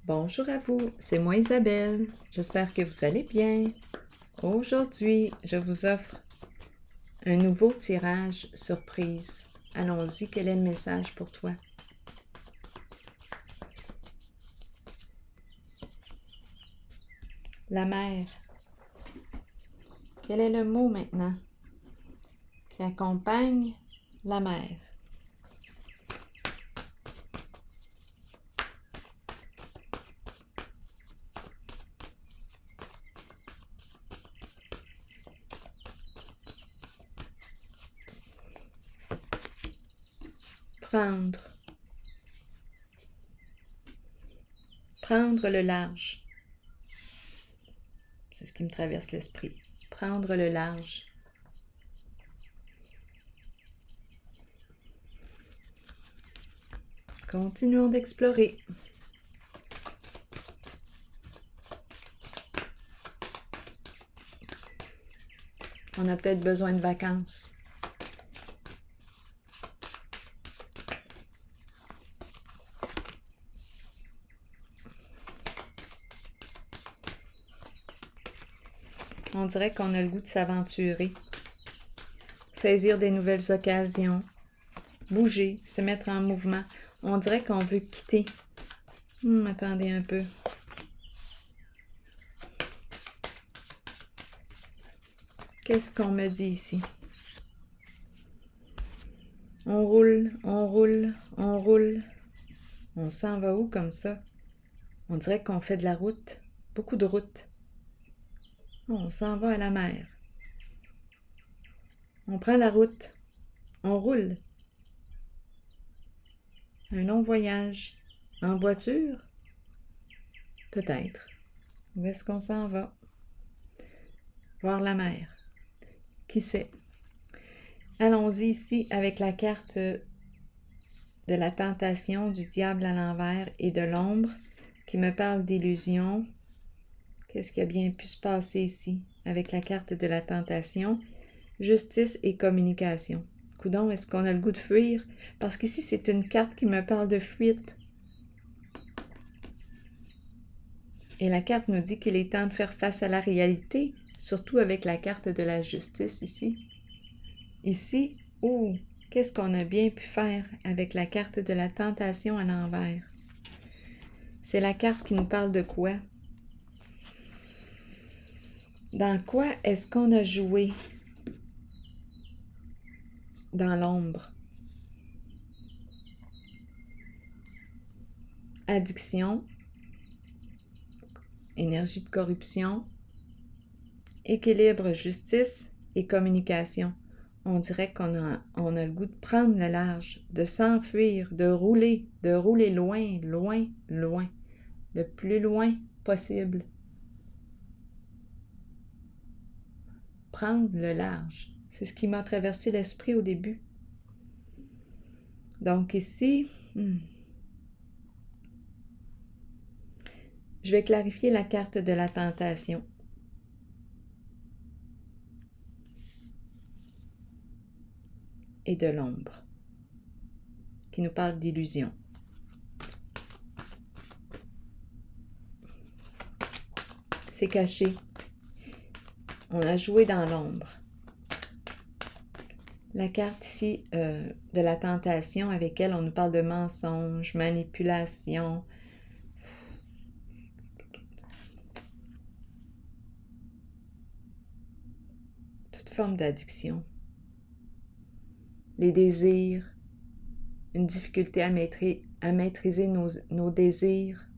Bonjour à vous, c'est moi Isabelle. J'espère que vous allez bien. Aujourd'hui, je vous offre un nouveau tirage surprise. Allons-y, quel est le message pour toi? La mer. Quel est le mot maintenant qui accompagne la mer? Prendre. Prendre le large. C'est ce qui me traverse l'esprit. Prendre le large. Continuons d'explorer. On a peut-être besoin de vacances. On dirait qu'on a le goût de s'aventurer, saisir des nouvelles occasions, bouger, se mettre en mouvement. On dirait qu'on veut quitter. Attendez un peu. Qu'est-ce qu'on me dit ici? On roule, on roule, on roule. On s'en va où comme ça? On dirait qu'on fait de la route, beaucoup de route. On s'en va à la mer. On prend la route, on roule. Un long voyage. En voiture? Peut-être. Où est-ce qu'on s'en va? Voir la mer. Qui sait? Allons-y ici avec la carte de la tentation, du diable à l'envers et de l'ombre qui me parle d'illusion. Qu'est-ce qui a bien pu se passer ici avec la carte de la tentation? Justice et communication. Coudon, est-ce qu'on a le goût de fuir? Parce qu'ici, c'est une carte qui me parle de fuite. Et la carte nous dit qu'il est temps de faire face à la réalité, surtout avec la carte de la justice ici. Ici, qu'est-ce qu'on a bien pu faire avec la carte de la tentation à l'envers? C'est la carte qui nous parle de quoi? Dans quoi est-ce qu'on a joué dans l'ombre? Addiction, énergie de corruption, équilibre, justice et communication. On dirait qu'on a le goût de prendre le large, de s'enfuir, de rouler loin, loin, loin, le plus loin possible. Prendre le large. C'est ce qui m'a traversé l'esprit au début. Donc ici, je vais clarifier la carte de la tentation. Et de l'ombre, qui nous parle d'illusion. C'est caché. On a joué dans l'ombre. La carte ici de la tentation avec elle, on nous parle de mensonge, manipulation. Toute forme d'addiction. Les désirs, une difficulté à maîtriser nos désirs,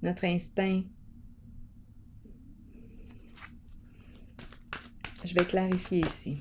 notre instinct. Je vais clarifier ici.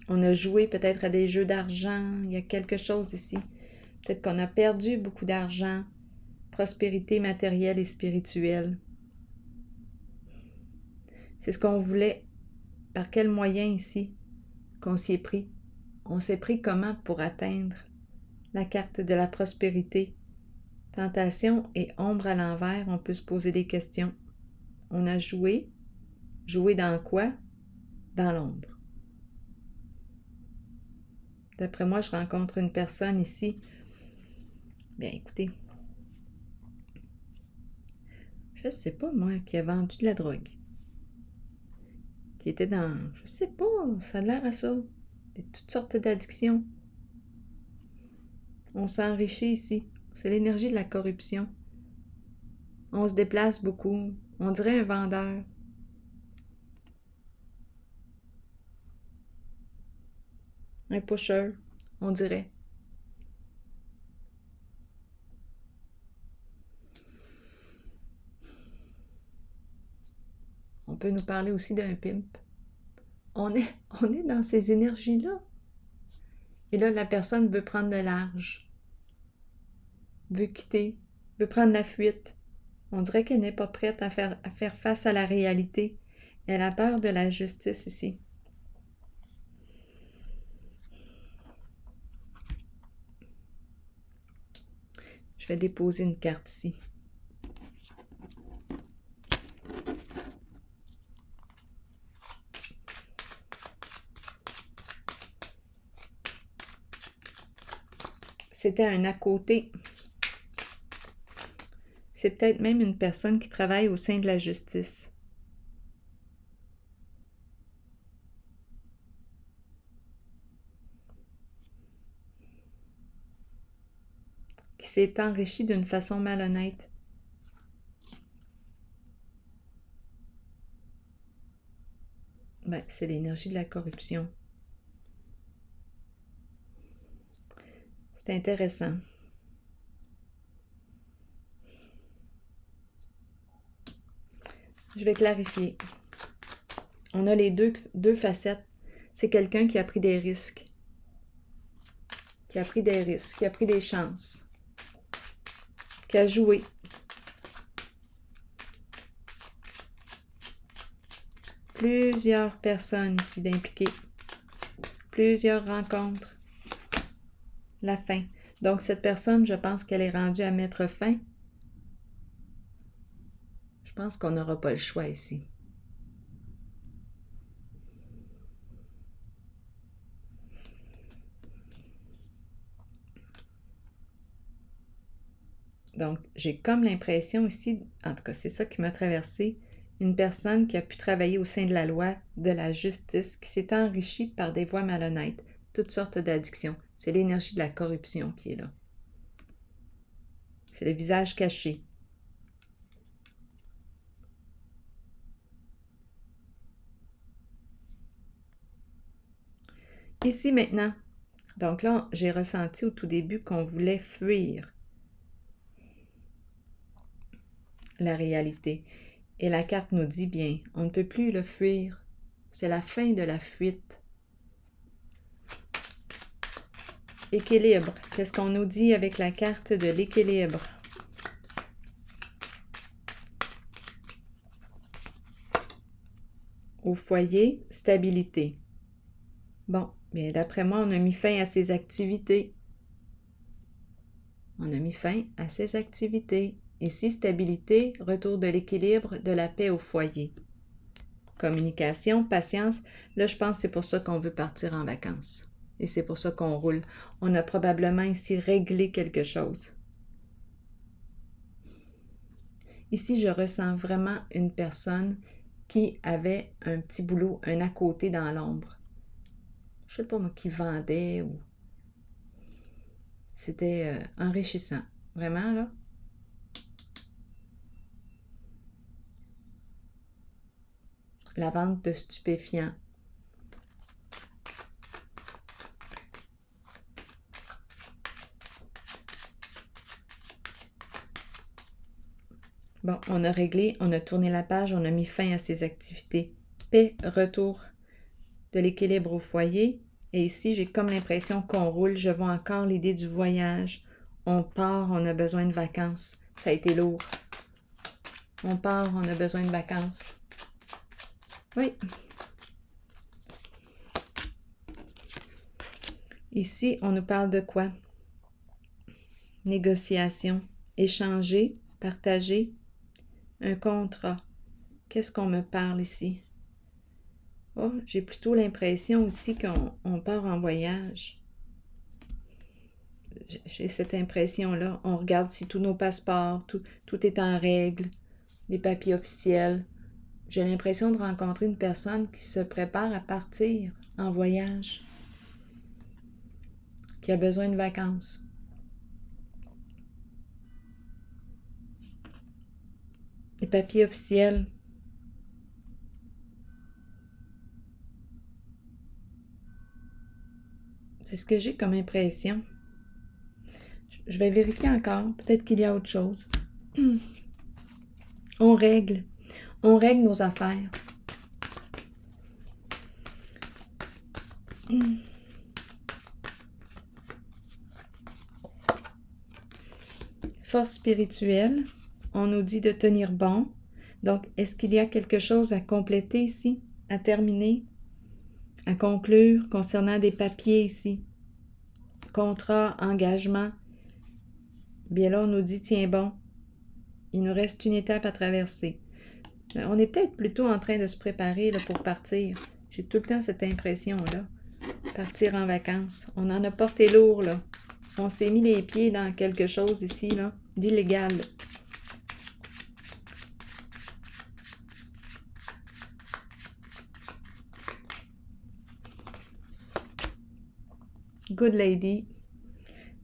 On a joué peut-être à des jeux d'argent. Il y a quelque chose ici. Peut-être qu'on a perdu beaucoup d'argent. Prospérité matérielle et spirituelle. C'est ce qu'on voulait. Par quel moyen ici qu'on s'y est pris? On s'est pris comment pour atteindre la carte de la prospérité? Tentation et ombre à l'envers, on peut se poser des questions. On a joué. Joué dans quoi? Dans l'ombre. D'après moi, je rencontre une personne ici. Bien, écoutez, je sais pas, moi, qui a vendu de la drogue. Qui était dans, je sais pas, ça a l'air à ça. Toutes sortes d'addictions. On s'enrichit ici. C'est l'énergie de la corruption. On se déplace beaucoup. On dirait un vendeur. Un pusher, on dirait. On peut nous parler aussi d'un pimp. On est dans ces énergies-là. Et là, la personne veut prendre de large, veut quitter, veut prendre la fuite. On dirait qu'elle n'est pas prête à faire face à la réalité. Elle a peur de la justice ici. Je vais déposer une carte ici. C'était un à côté. C'est peut-être même une personne qui travaille au sein de la justice. Qui s'est enrichie d'une façon malhonnête. Ben, c'est l'énergie de la corruption. C'est intéressant. Je vais clarifier. On a les deux facettes. C'est quelqu'un qui a pris des risques. Qui a pris des risques, qui a pris des chances. Qui a joué. Plusieurs personnes ici d'impliquées. Plusieurs rencontres. La fin. Donc, cette personne, je pense qu'elle est rendue à mettre fin. Je pense qu'on n'aura pas le choix ici. Donc, j'ai comme l'impression ici, en tout cas, c'est ça qui m'a traversé, une personne qui a pu travailler au sein de la loi, de la justice, qui s'est enrichie par des voies malhonnêtes, toutes sortes d'addictions. C'est l'énergie de la corruption qui est là. C'est le visage caché. Ici maintenant, donc là, j'ai ressenti au tout début qu'on voulait fuir la réalité. Et la carte nous dit bien, on ne peut plus le fuir. C'est la fin de la fuite. Équilibre. Qu'est-ce qu'on nous dit avec la carte de l'équilibre? Au foyer, stabilité. Bon, bien d'après moi, on a mis fin à ces activités. On a mis fin à ces activités. Ici, stabilité, retour de l'équilibre, de la paix au foyer. Communication, patience. Là, je pense que c'est pour ça qu'on veut partir en vacances. Et c'est pour ça qu'on roule. On a probablement ici réglé quelque chose. Ici, je ressens vraiment une personne qui avait un petit boulot, un à côté dans l'ombre. Je sais pas moi, qui vendait ou... C'était enrichissant. Vraiment, là. La vente de stupéfiants. Bon, on a réglé, on a tourné la page, on a mis fin à ces activités. Paix, retour de l'équilibre au foyer. Et ici, j'ai comme l'impression qu'on roule. Je vois encore l'idée du voyage. On part, on a besoin de vacances. Ça a été lourd. On part, on a besoin de vacances. Oui. Ici, on nous parle de quoi? Négociation, échanger, partager, un contrat. Qu'est-ce qu'on me parle ici? Oh, j'ai plutôt l'impression aussi qu'on part en voyage. J'ai cette impression-là. On regarde si tous nos passeports, tout est en règle, les papiers officiels. J'ai l'impression de rencontrer une personne qui se prépare à partir en voyage, qui a besoin de vacances. Les papiers officiels. C'est ce que j'ai comme impression. Je vais vérifier encore. Peut-être qu'il y a autre chose. On règle nos affaires. Force spirituelle. On nous dit de tenir bon. Donc, est-ce qu'il y a quelque chose à compléter ici, à terminer, à conclure concernant des papiers ici? Contrat, engagement. Bien là, on nous dit, tiens bon, il nous reste une étape à traverser. Mais on est peut-être plutôt en train de se préparer là, pour partir. J'ai tout le temps cette impression-là. Partir en vacances. On en a porté lourd, là. On s'est mis les pieds dans quelque chose ici, là, d'illégal. Good Lady,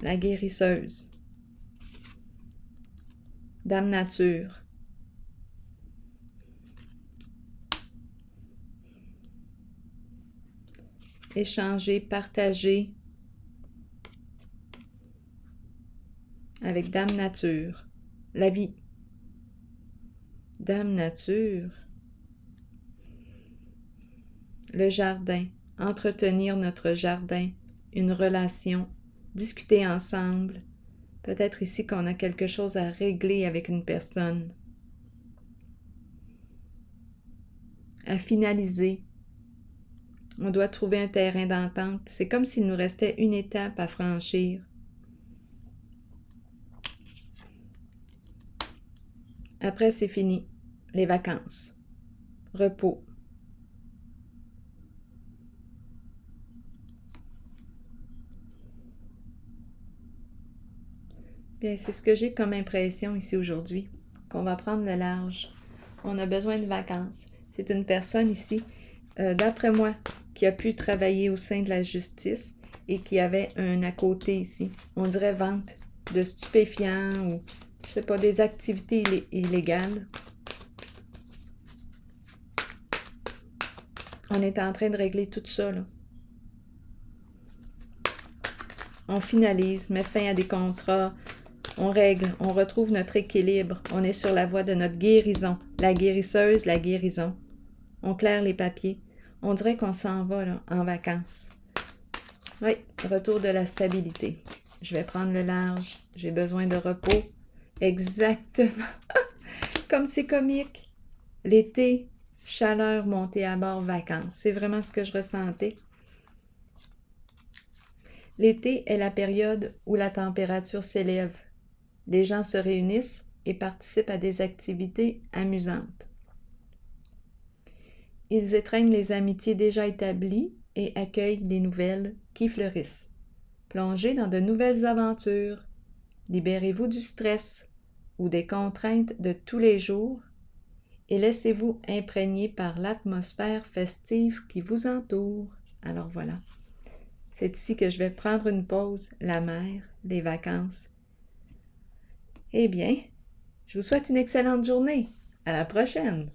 la guérisseuse. Dame Nature. Échanger, partager avec Dame Nature. La vie. Dame Nature. Le jardin. Entretenir notre jardin. Une relation. Discuter ensemble. Peut-être ici qu'on a quelque chose à régler avec une personne. À finaliser. On doit trouver un terrain d'entente. C'est comme s'il nous restait une étape à franchir. Après, c'est fini. Les vacances. Repos. Bien, c'est ce que j'ai comme impression ici aujourd'hui, qu'on va prendre le large. On a besoin de vacances. C'est une personne ici, d'après moi, qui a pu travailler au sein de la justice et qui avait un à côté ici. On dirait vente de stupéfiants ou, je sais pas, des activités illégales. On est en train de régler tout ça, là. On finalise, met fin à des contrats, on règle, on retrouve notre équilibre, on est sur la voie de notre guérison, la guérisseuse, la guérison. On claire les papiers. On dirait qu'on s'en va là, en vacances. Oui, retour de la stabilité. Je vais prendre le large, j'ai besoin de repos. Exactement. Comme c'est comique. L'été, chaleur, montée à bord, vacances. C'est vraiment ce que je ressentais. L'été est la période où la température s'élève. Les gens se réunissent et participent à des activités amusantes. Ils étreignent les amitiés déjà établies et accueillent les nouvelles qui fleurissent. Plongez dans de nouvelles aventures. Libérez-vous du stress ou des contraintes de tous les jours et laissez-vous imprégner par l'atmosphère festive qui vous entoure. Alors voilà. C'est ici que je vais prendre une pause, la mer, les vacances. Eh bien, je vous souhaite une excellente journée. À la prochaine!